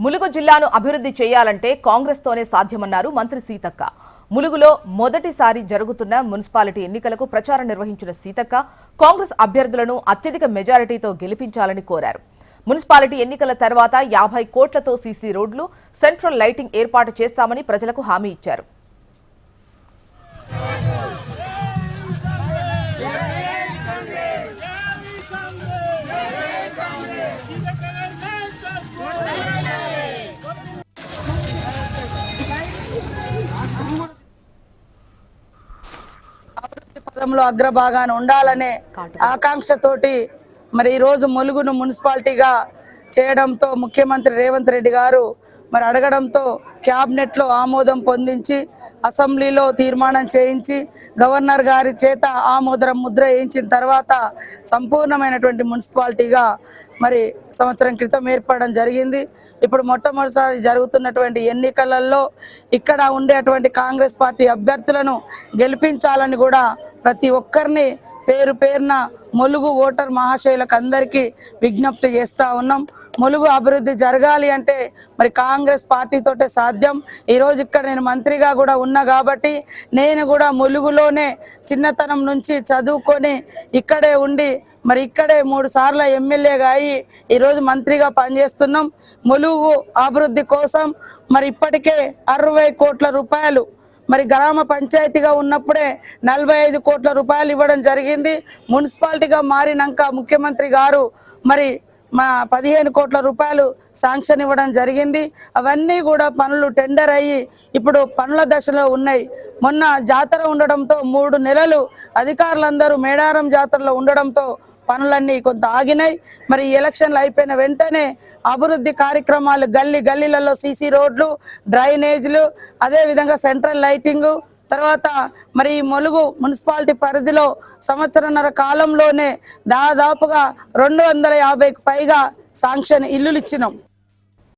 ములుగు జిల్లాను అభివృద్ధి చేయాలంటే కాంగ్రెస్ తోనే సాధ్యమన్నారు మంత్రి సీతక్క. ములుగులో మొదటిసారి జరుగుతున్న మున్సిపాలిటీ ఎన్నికలకు ప్రచారం నిర్వహించిన సీతక్క కాంగ్రెస్ అభ్యర్థులను అత్యధిక మెజారిటీతో గెలిపించాలని కోరారు. మున్సిపాలిటీ ఎన్నికల తర్వాత 50 కోట్లతో సీసీ రోడ్లు, సెంట్రల్ లైటింగ్ ఏర్పాటు చేస్తామని ప్రజలకు హామీ ఇచ్చారు. పదంలో అగ్రభాగాన ఉండాలనే ఆకాంక్షతోటి మరి ఈ రోజు ములుగును మున్సిపాలిటీగా చేయడంతో ముఖ్యమంత్రి రేవంత్ రెడ్డి గారు మరి అడగడంతో క్యాబినెట్ లో ఆమోదం పొందించి అసెంబ్లీలో తీర్మానం చేయించి గవర్నర్ గారి చేత ఆమోద ముద్ర వేయించిన తర్వాత సంపూర్ణమైనటువంటి మున్సిపాలిటీగా మరి సంవత్సరం క్రితం ఏర్పడడం జరిగింది. ఇప్పుడు మొట్టమొదటిసారి జరుగుతున్నటువంటి ఎన్నికలలో ఇక్కడ ఉండేటువంటి కాంగ్రెస్ పార్టీ అభ్యర్థులను గెలిపించాలని కూడా ప్రతి ఒక్కరిని పేరు పేరున ములుగు ఓటర్ మహాశయులకు అందరికీ విజ్ఞప్తి చేస్తూ ఉన్నాం. ములుగు అభివృద్ధి జరగాలి అంటే మరి కాంగ్రెస్ పార్టీతోటే సాధ్యం. ఈరోజు ఇక్కడ నేను మంత్రిగా కూడా ఉన్నా కాబట్టి నేను కూడా ములుగులోనే చిన్నతనం నుంచి చదువుకొని ఇక్కడే ఉండి మరి ఇక్కడే 3 సార్లు ఎమ్మెల్యేగా అయ్యి ఈరోజు మంత్రిగా పనిచేస్తున్నాం. ములుగు అభివృద్ధి కోసం మరి ఇప్పటికే 60 కోట్ల రూపాయలు మరి గ్రామ పంచాయతీగా ఉన్నప్పుడే 45 కోట్ల రూపాయలు ఇవ్వడం జరిగింది. మున్సిపాలిటీగా మారినాక ముఖ్యమంత్రి గారు మరి 15 కోట్ల రూపాయలు శాంక్షన్ ఇవ్వడం జరిగింది. అవన్నీ కూడా పనులు టెండర్ అయ్యి ఇప్పుడు పనుల దశలో ఉన్నాయి. మొన్న జాతర ఉండడంతో 3 నెలలు అధికారులందరూ మేడారం జాతరలో ఉండడంతో పనులన్నీ కొంత ఆగినాయి. మరి ఎలక్షన్లు అయిపోయిన వెంటనే అభివృద్ధి కార్యక్రమాలు గల్లీలలో సీసీ రోడ్లు, డ్రైనేజ్లు, అదేవిధంగా సెంట్రల్ లైటింగు, తర్వాత మరి ములుగు మున్సిపాలిటీ పరిధిలో సంవత్సరన్నర కాలంలోనే దాదాపుగా 250కు పైగా శాంక్షన్ ఇల్లులు ఇచ్చినాం.